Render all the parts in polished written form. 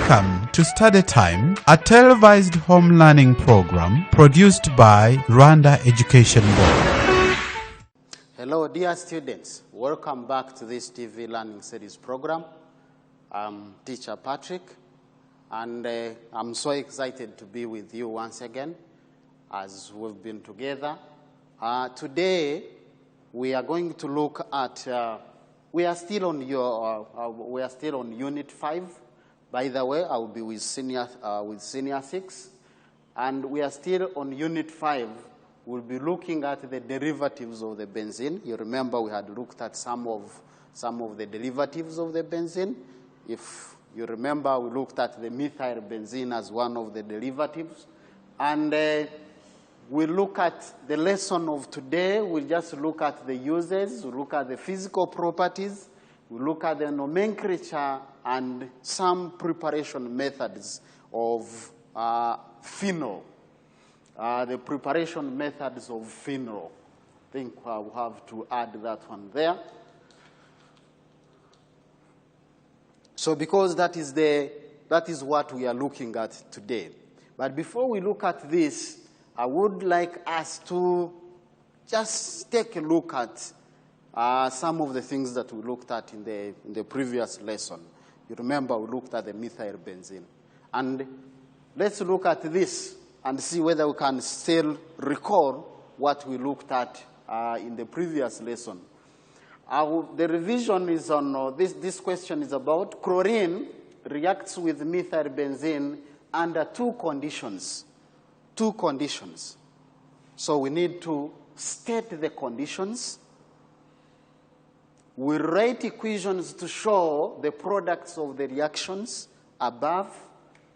Welcome to Study Time, a televised home learning program produced by Rwanda Education Board. Hello, dear students. Welcome back to this TV Learning Series program. I'm Teacher Patrick, and I'm so excited to be with you once again as we've been together. Today, we are going to look at, we are still on Unit 5. By the way, I will be with Senior 6. And we are still on Unit 5. We'll be looking at the derivatives of the benzene. You remember we had looked at some of the derivatives of the benzene. If you remember, we looked at the methyl benzene as one of the derivatives. And we look at the lesson of today. We'll just look at the uses, we'll look at the physical properties, we'll look at the nomenclature and some preparation methods of phenol. The preparation methods of phenol. I think I'll have to add that one there. So because that is what we are looking at today. But before we look at this, I would like us to just take a look at some of the things that we looked at in the previous lesson. You remember we looked at the methyl benzene. And let's look at this and see whether we can still recall what we looked at in the previous lesson. The revision is on, this question is about chlorine reacts with methyl benzene under two conditions. Two conditions. So we need to state the conditions. We write equations to show the products of the reactions above.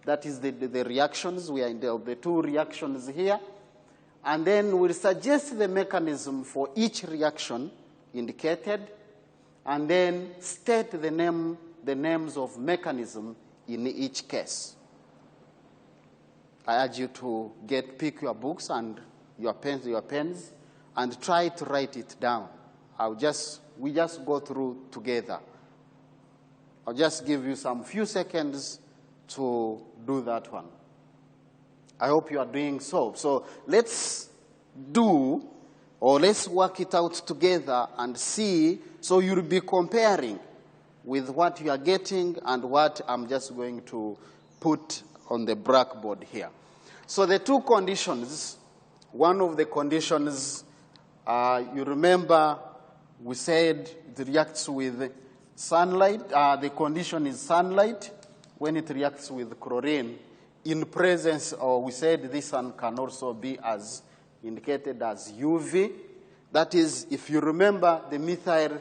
That is the reactions. We are in the two reactions here. And then we'll suggest the mechanism for each reaction indicated, and then state the names of mechanism in each case. I urge you to pick your books and your pens, and try to write it down. We just go through together. I'll just give you some few seconds to do that one. I hope you are doing so. So let's work it out together and see. So you'll be comparing with what you are getting and what I'm just going to put on the blackboard here. So the two conditions, one of the conditions, you remember we said it reacts with sunlight. The condition is sunlight when it reacts with chlorine in presence, or we said this one can also be as indicated as UV. That is, if you remember the methyl,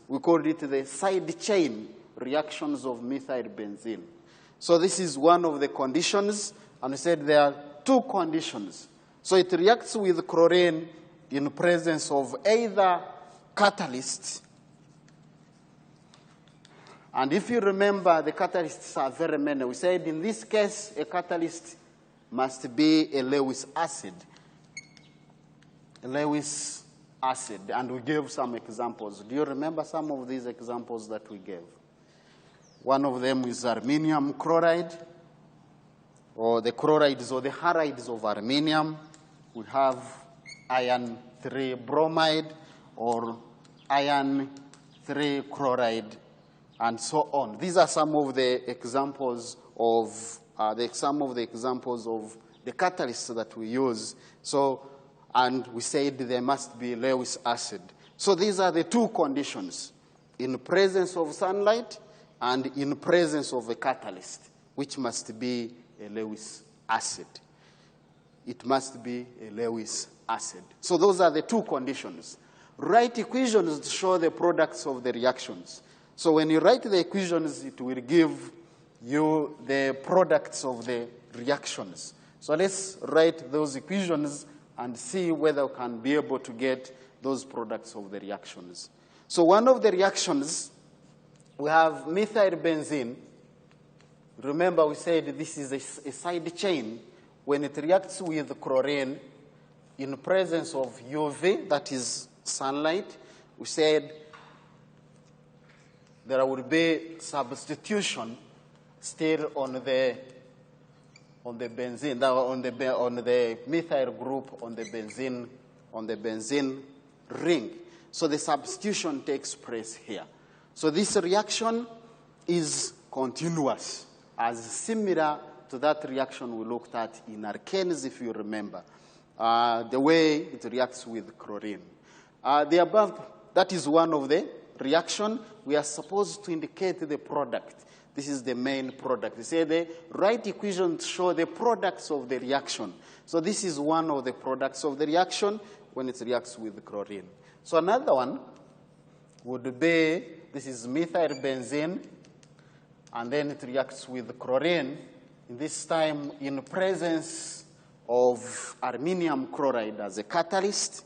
we called it the side chain reactions of methyl benzene. So this is one of the conditions, and we said there are two conditions. So it reacts with chlorine in presence of either catalyst, and if you remember, the catalysts are very many. We said in this case, a catalyst must be a Lewis acid. A Lewis acid, and we gave some examples. Do you remember some of these examples that we gave? One of them is aluminum chloride, or the chlorides or the halides of aluminum. We have iron 3 bromide or iron 3 chloride, and so on. These are some of the examples of the catalysts that we use. So, and we said there must be Lewis acid. So these are the two conditions: in presence of sunlight and in presence of a catalyst, which must be a Lewis acid. It must be a Lewis acid. So those are the two conditions. Write equations to show the products of the reactions. So when you write the equations, it will give you the products of the reactions. So let's write those equations and see whether we can be able to get those products of the reactions. So one of the reactions, we have methyl benzene. Remember we said this is a side chain. When it reacts with chlorine in presence of UV, that is sunlight, we said there will be substitution still on the benzene, on the methyl group on the benzene ring. So the substitution takes place here. So this reaction is continuous, as similar to that reaction we looked at in alkanes, if you remember, the way it reacts with chlorine. The above, that is one of the reaction. We are supposed to indicate the product. This is the main product. We say the right equation to show the products of the reaction. So this is one of the products of the reaction when it reacts with chlorine. So another one would be, this is methyl benzene, and then it reacts with chlorine, this time in presence of aluminum chloride as a catalyst,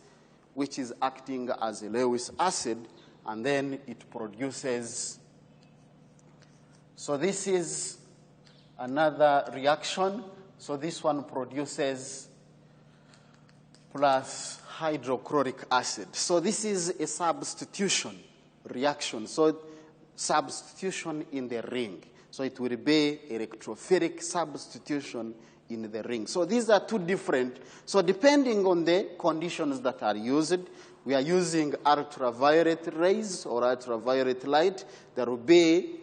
which is acting as a Lewis acid, and then it produces. So this is another reaction. So this one produces plus hydrochloric acid. So this is a substitution reaction. So substitution in the ring. So it will be electrophilic substitution in the ring. So these are two different. So depending on the conditions that are used, we are using ultraviolet rays or ultraviolet light. There will be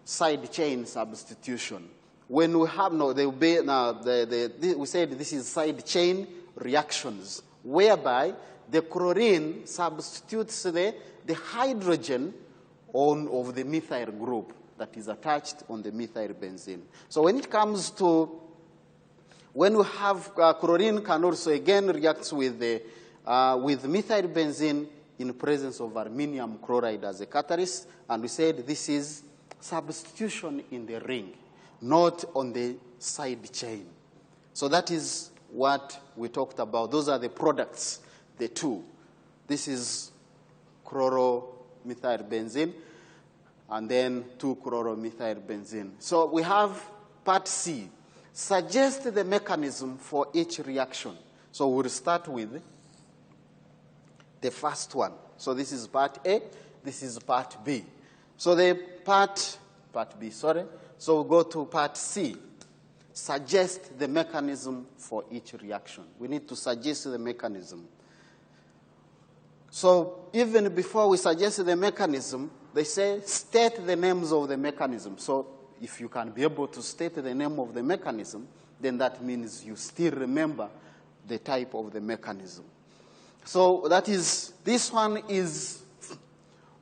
side chain substitution. When we have no, there will be now we said this is side chain reactions, whereby the chlorine substitutes the hydrogen of the methyl group that is attached on the methyl benzene. So when it comes to, when we have chlorine can also again react with methyl benzene in presence of aluminum chloride as a catalyst, and we said this is substitution in the ring, not on the side chain. So that is what we talked about. Those are the products, the two. This is chloromethyl benzene, and then 2-chloromethyl benzene. So we have part C. Suggest the mechanism for each reaction. So we'll start with the first one. So this is part A, this is part B. So the part B, sorry. So we'll go to part C. Suggest the mechanism for each reaction. We need to suggest the mechanism. So even before we suggest the mechanism, they say state the names of the mechanism. So if you can be able to state the name of the mechanism, then that means you still remember the type of the mechanism. So that is, this one is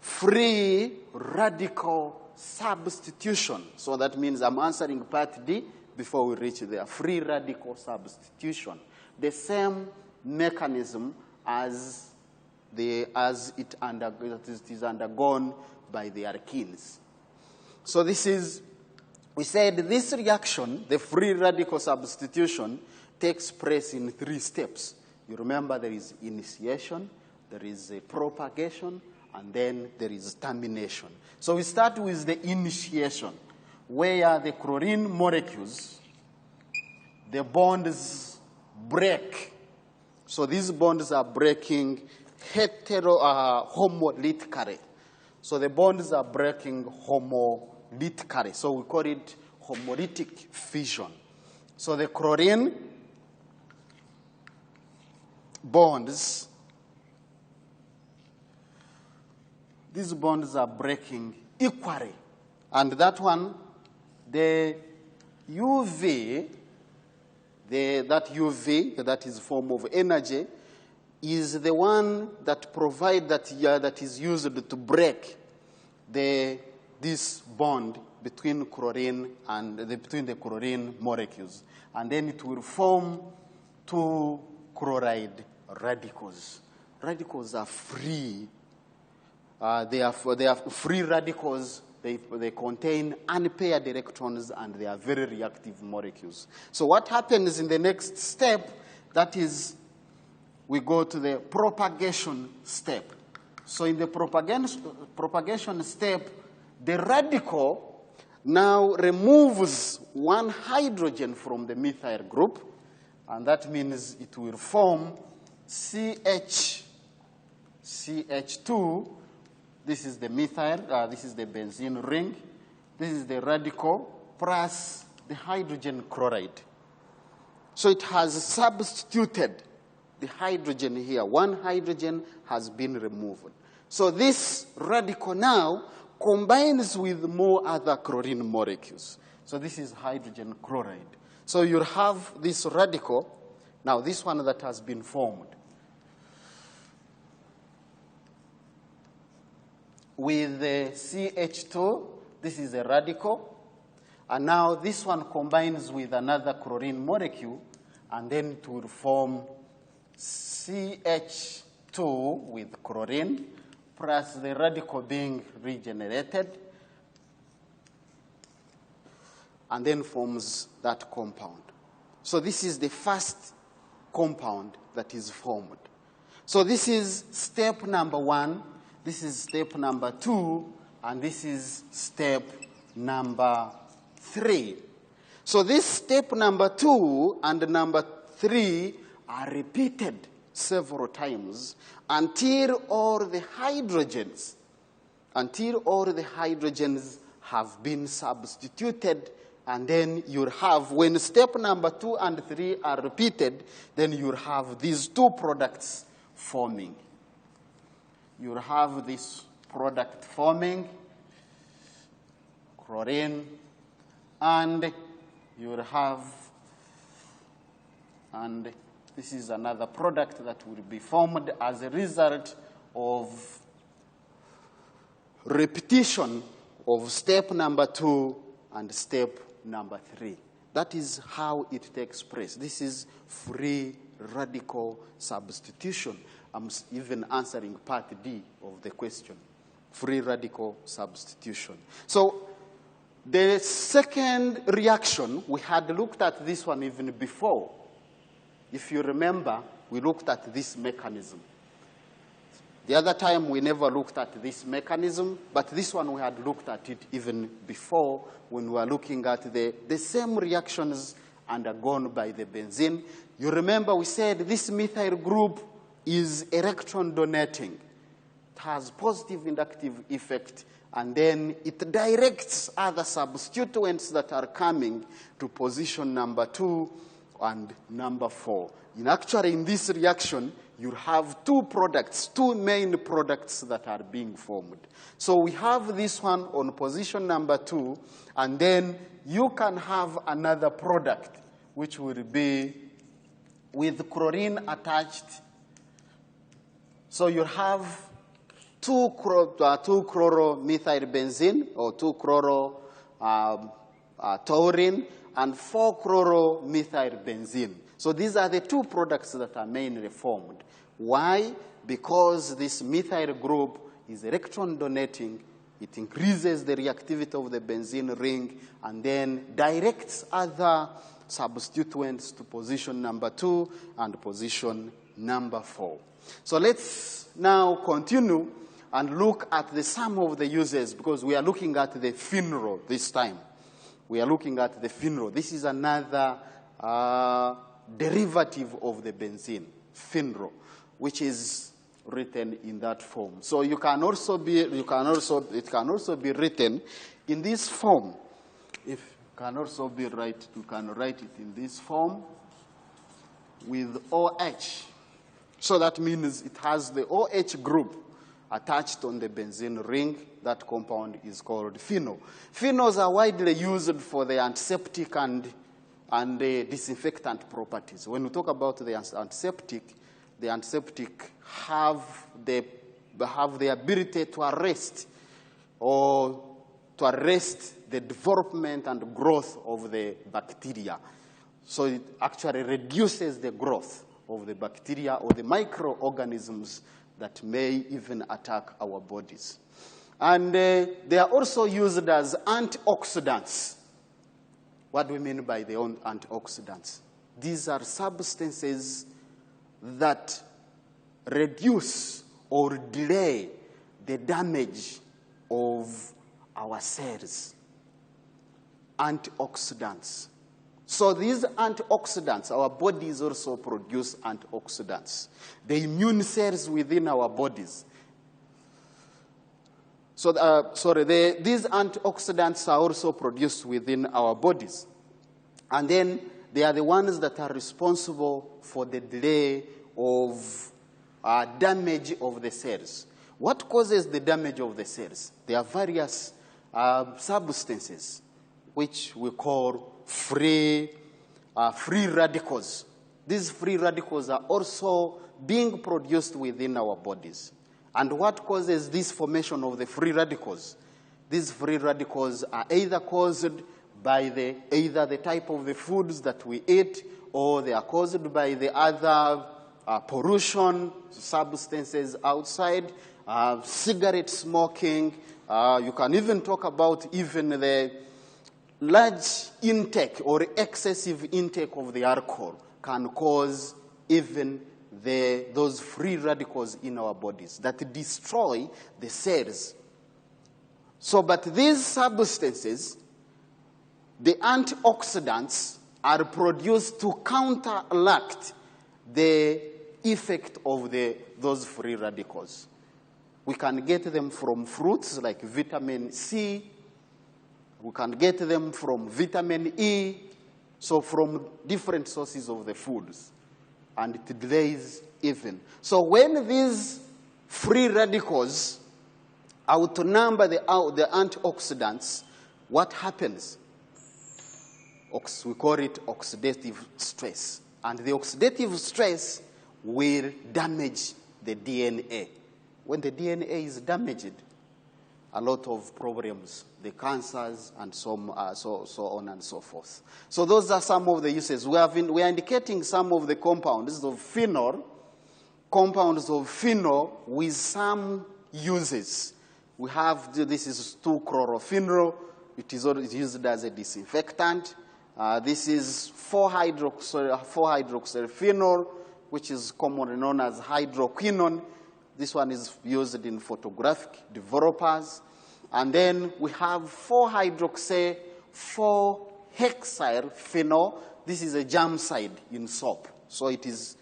free radical substitution. So that means I'm answering part D before we reach there. Free radical substitution. The same mechanism as it is undergone by the alkenes. So this is, we said this reaction, the free radical substitution, takes place in 3 steps. You remember there is initiation, there is a propagation, and then there is termination. So we start with the initiation, where the chlorine molecules, the bonds break. So these bonds are breaking homolytically. So the bonds are breaking homolytically. So we call it homolytic fission. So the chlorine bonds, these bonds are breaking equally. And that one, the UV, that UV, that is form of energy, is the one that that is used to break this bond between chlorine and between the chlorine molecules. And then it will form 2 chloride radicals. Radicals are free. They are free radicals. They contain unpaired electrons, and they are very reactive molecules. So what happens in the next step, that is, we go to the propagation step. So in the propagation step, the radical now removes 1 hydrogen from the methyl group, and that means it will form CH2. This is the methyl, this is the benzene ring. This is the radical, plus the hydrogen chloride. So it has substituted the hydrogen here. One hydrogen has been removed. So this radical now combines with more other chlorine molecules. So this is hydrogen chloride. So you'll have this radical, now this one that has been formed, with the CH2, this is a radical, and now this one combines with another chlorine molecule, and then it will form CH2 with chlorine, plus the radical being regenerated, and then forms that compound. So this is the first compound that is formed. So this is step number 1, this is step number 2, and this is step number 3. So this step number 2 and number 3 are repeated several times until all the hydrogens have been substituted, and then you'll have, when step number 2 and 3 are repeated, then you'll have these two products forming. You'll have this product forming, chlorine, and you'll have, and this is another product that will be formed as a result of repetition of step number 2 and step number 3. That is how it takes place. This is free radical substitution. I'm even answering part D of the question. Free radical substitution. So the second reaction, we had looked at this one even before. If you remember, we looked at this mechanism. The other time we never looked at this mechanism, but this one we had looked at it even before when we were looking at the same reactions undergone by the benzene. You remember we said this methyl group is electron donating. It has positive inductive effect, and then it directs other substituents that are coming to position number 2 and number 4. Actually, in this reaction, you have two products, two main products that are being formed. So we have this one on position number 2, and then you can have another product, which will be with chlorine attached. So you have 2-chloromethylbenzene, or 2-chloro-taurine, and 4-chloromethylbenzene. So these are the two products that are mainly formed. Why? Because this methyl group is electron donating. It increases the reactivity of the benzene ring and then directs other substituents to position number 2 and position number 4. So let's now continue and look at the sum of the uses, because we are looking at the phenol this time. We are looking at the phenol. This is another derivative of the benzene, phenol, which is written in that form. So it can also be written in this form. If it can also be you can write it in this form with OH. So that means it has the OH group attached on the benzene ring. That compound is called phenol. Phenols are widely used for the antiseptic and the disinfectant properties. When we talk about the antiseptic have the ability to arrest the development and growth of the bacteria. So it actually reduces the growth of the bacteria or the microorganisms that may even attack our bodies. And they are also used as antioxidants. What do we mean by the antioxidants? These are substances that reduce or delay the damage of our cells. Antioxidants. So these antioxidants, our bodies also produce antioxidants. The immune cells within our bodies So, these antioxidants are also produced within our bodies. And then they are the ones that are responsible for the delay of damage of the cells. What causes the damage of the cells? There are various substances which we call free radicals. These free radicals are also being produced within our bodies. And what causes this formation of the free radicals? These free radicals are either caused by either the type of the foods that we eat, or they are caused by the other pollution substances outside, cigarette smoking. You can even talk about even the large intake or excessive intake of the alcohol can cause even those free radicals in our bodies that destroy the cells. So, but these substances, the antioxidants, are produced to counteract the effect of those free radicals. We can get them from fruits like vitamin C. We can get them from vitamin E. So from different sources of the foods. And it delays even. So when these free radicals outnumber the antioxidants, what happens? We call it oxidative stress. And the oxidative stress will damage the DNA. When the DNA is damaged, a lot of problems, the cancers and so on and so forth. So those are some of the uses. We are indicating some of the compounds of phenol with some uses. We have, this is 2-chlorophenol. It is used as a disinfectant. This is 4-hydroxylphenol, which is commonly known as hydroquinone. This one is used in photographic developers. And then we have 4-hexylphenol. This is a germicide in soap. So it is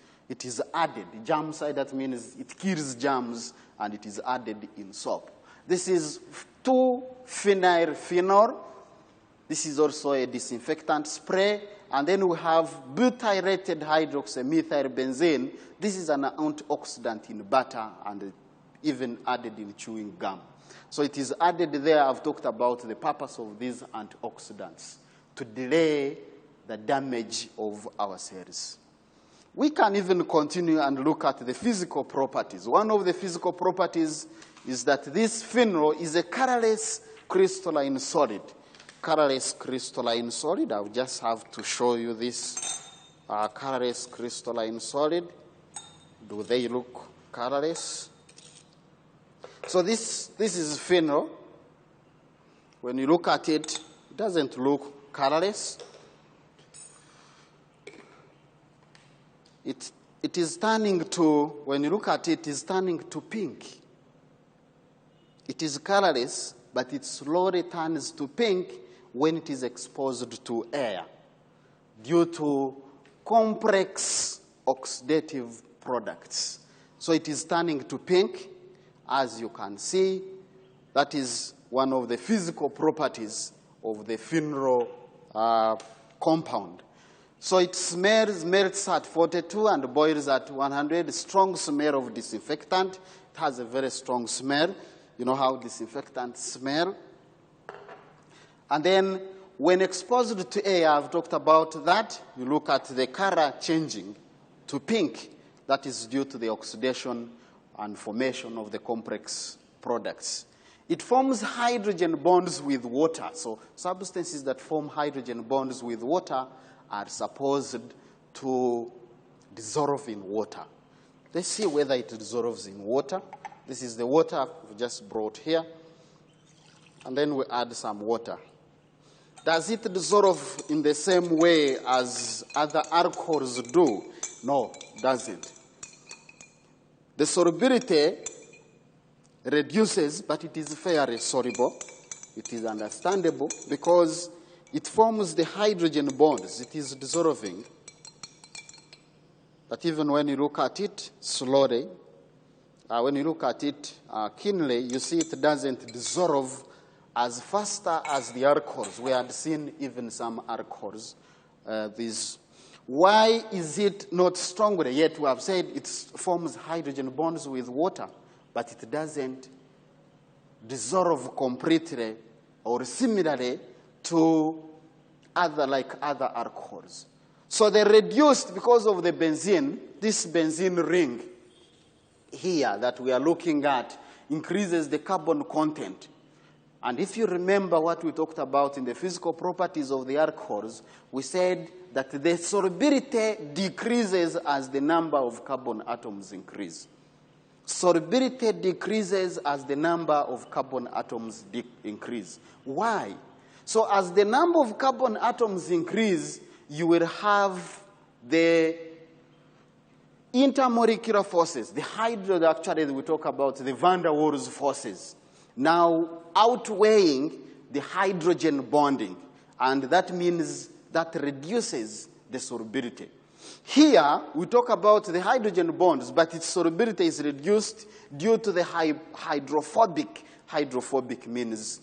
added. Germicide, that means it kills germs, and it is added in soap. This is 2-phenylphenol. This is also a disinfectant spray. And then we have butyrated hydroxymethylbenzene. This is an antioxidant in butter and even added in chewing gum. So it is added there. I've talked about the purpose of these antioxidants, to delay the damage of our cells. We can even continue and look at the physical properties. One of the physical properties is that this phenol is a colorless crystalline solid. Colorless crystalline solid. I'll just have to show you this colorless crystalline solid. Do they look colorless? So this is phenol. When you look at it, it doesn't look colorless. It is turning to, when you look at it, it's turning to pink. It is colorless, but it slowly turns to pink when it is exposed to air due to complex oxidative products. So it is turning to pink, as you can see. That is one of the physical properties of the phenol compound. So it melts at 42 and boils at 100. Strong smell of disinfectant. It has a very strong smell. You know how disinfectants smell. And then when exposed to air, I've talked about that. You look at the color changing to pink. That is due to the oxidation and formation of the complex products. It forms hydrogen bonds with water. So substances that form hydrogen bonds with water are supposed to dissolve in water. Let's see whether it dissolves in water. This is the water we just brought here. And then we add some water. Does it dissolve in the same way as other alcohols do? No, it doesn't. The solubility reduces, but it is fairly soluble. It is understandable because it forms the hydrogen bonds. It is dissolving. But even when you look at it slowly, when you look at it keenly, you see it doesn't dissolve as faster as the alcohols. We had seen even some alcohols. Why is it not stronger? Yet we have said it forms hydrogen bonds with water, but it doesn't dissolve completely or similarly to other alcohols. So they reduced because of the benzene. This benzene ring here that we are looking at increases the carbon content. And if you remember what we talked about in the physical properties of the alcohols, we said that the solubility decreases as the number of carbon atoms increase. Solubility decreases as the number of carbon atoms increase. Why? So as the number of carbon atoms increase, you will have the intermolecular forces, the actually we talk about the van der Waals forces, now outweighing the hydrogen bonding. And that means that reduces the solubility. Here, we talk about the hydrogen bonds, but its solubility is reduced due to the hydrophobic. Hydrophobic means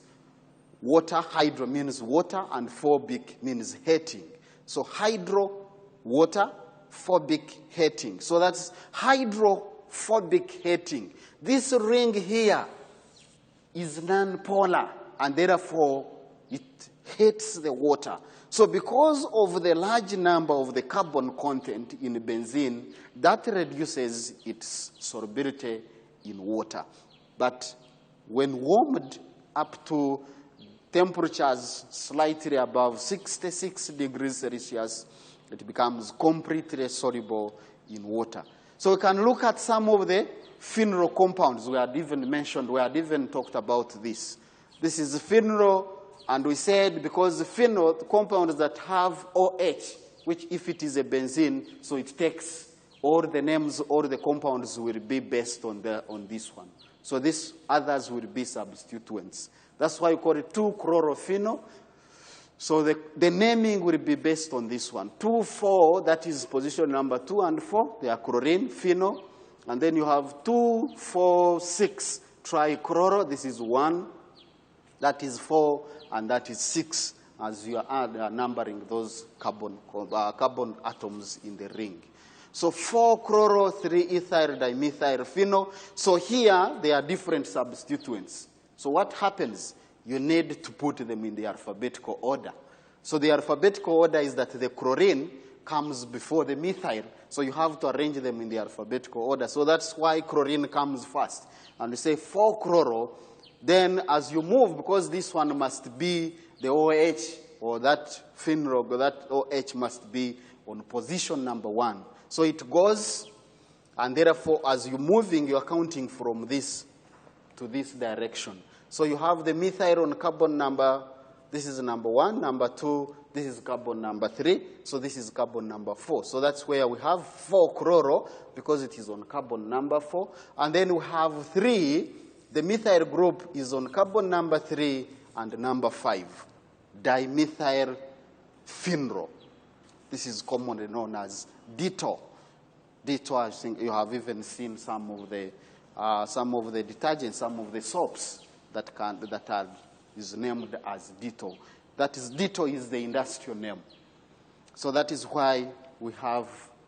water, hydro means water, and phobic means heating. So hydro, water, phobic heating. So that's hydrophobic heating. This ring here is non-polar, and therefore it heats the water. So because of the large number of the carbon content in benzene, that reduces its solubility in water. But when warmed up to temperatures slightly above 66 degrees Celsius, it becomes completely soluble in water. So we can look at some of the phenol compounds. We had even talked about this. This is phenol, and we said because the phenol, the compounds that have OH, which if it is a benzene, so it takes all the names, all the compounds will be based on this one. So these others will be substituents. That's why we call it 2-chlorophenol. So the naming will be based on this one. 2,4, that is position number 2 and 4. They are chlorine, phenol. And then you have 2, 4, 6 trichloro. This is 1. That is 4, and that is 6, as you are numbering those carbon atoms in the ring. So 4-chloro, 3-ethyl dimethyl phenol. So here, they are different substituents. So what happens? You need to put them in the alphabetical order. So the alphabetical order is that the chlorine comes before the methyl. So you have to arrange them in the alphabetical order. So that's why chlorine comes first. And we say 4-chloro. Then as you move, because this one must be the OH, or that phenol, or that OH must be on position number 1. So it goes, and therefore as you're moving, you're counting from this to this direction. So you have the methyl on carbon number, this is number 1, number 2, this is carbon number 3, so this is carbon number 4. So that's where we have 4-chloro, because it is on carbon number 4. And then we have 3, the methyl group is on carbon number 3 and number 5, dimethyl phenol. This is commonly known as ditto. Ditto, I think you have even seen some of the detergents, some of the soaps is named as ditto. That is, ditto is the industrial name. So that is why we have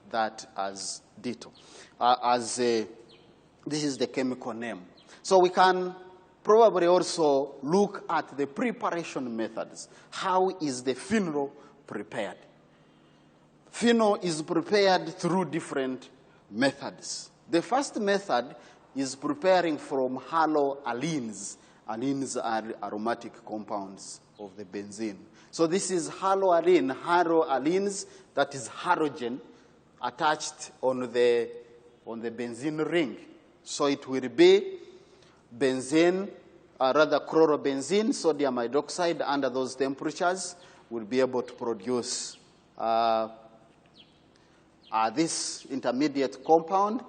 that as ditto. This is the chemical name. So we can probably also look at the preparation methods. How is the phenol prepared? Phenol is prepared through different methods. The first method is preparing from haloallenes. Allenes are aromatic compounds of the benzene. So this is haloallene, haloallenes, that is halogen attached on the benzene ring. So it will be benzene, rather chlorobenzene, sodium hydroxide under those temperatures will be able to produce this intermediate compound,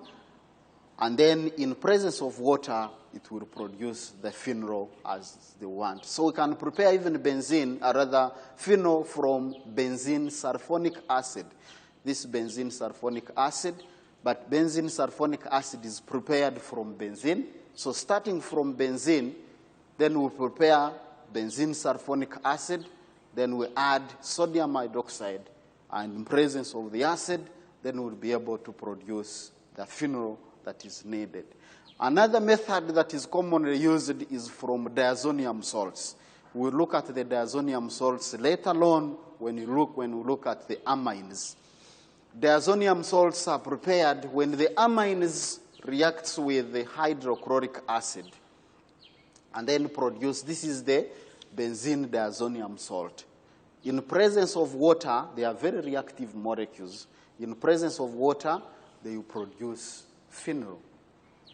and then in presence of water, it will produce the phenol as they want. So we can prepare even benzene, or rather phenol, from benzene sulfonic acid. This benzene sulfonic acid, But benzene sulfonic acid is prepared from benzene. So starting from benzene, then we prepare benzene sulfonic acid, then we add sodium hydroxide, and in presence of the acid, then we'll be able to produce the phenol that is needed. Another method that is commonly used is from diazonium salts. We'll look at the diazonium salts later on when we look at the amines. Diazonium salts are prepared when the amines reacts with the hydrochloric acid and then produce, this is the benzene diazonium salt. In presence of water, they are very reactive molecules. In presence of water, they will produce phenol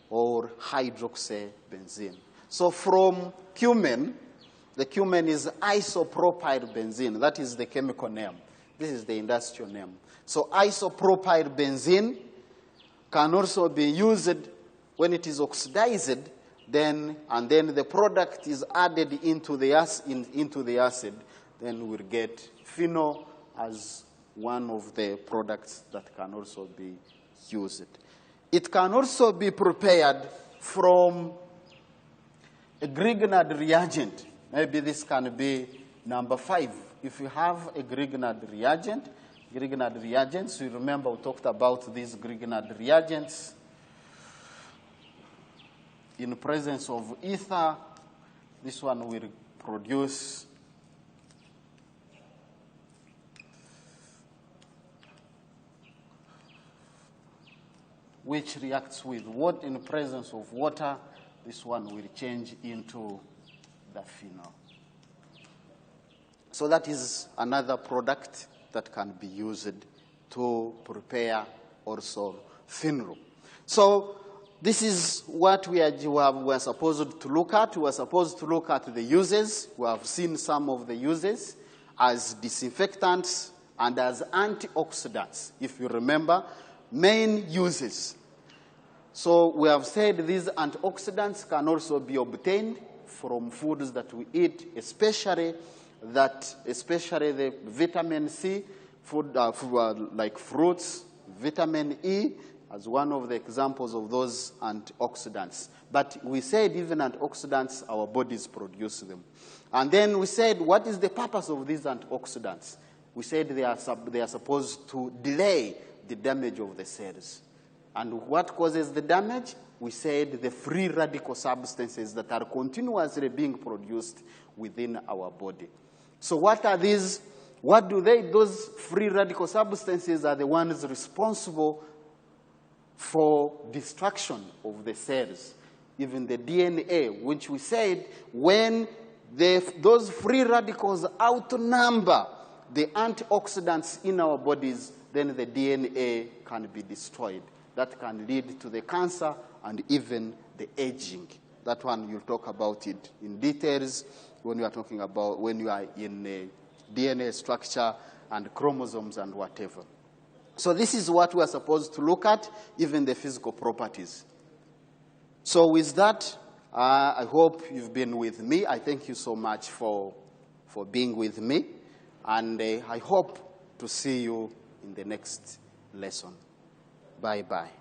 or hydroxybenzene. So from cumin, the cumin is isopropyl benzene. That is the chemical name. This is the industrial name. So isopropyl benzene can also be used when it is oxidized, and then the product is added into the acid, then we'll get phenol as one of the products that can also be used. It can also be prepared from a Grignard reagent. Maybe this can be number 5. If you have a Grignard reagents, you remember we talked about these Grignard reagents. In presence of ether, this one will produce which reacts with water. In presence of water, this one will change into the phenol. So that is another product that can be used to prepare also phenol. So this is what we are supposed to look at. We are supposed to look at the uses. We have seen some of the uses as disinfectants and as antioxidants, if you remember, main uses. So we have said these antioxidants can also be obtained from foods that we eat, especially the vitamin C, food like fruits, vitamin E, as one of the examples of those antioxidants. But we said even antioxidants, our bodies produce them. And then we said, what is the purpose of these antioxidants? We said they are supposed to delay the damage of the cells. And what causes the damage? We said the free radical substances that are continuously being produced within our body. So what are these? What do they? Those free radical substances are the ones responsible for destruction of the cells. Even the DNA, which we said when those free radicals outnumber the antioxidants in our bodies, then the DNA can be destroyed. That can lead to the cancer and even the aging. That one, you'll talk about it in details when you are talking about, when you are in DNA structure and chromosomes and whatever. So this is what we are supposed to look at, even the physical properties. So with that, I hope you've been with me. I thank you so much for being with me. And I hope to see you in the next lesson. Bye-bye.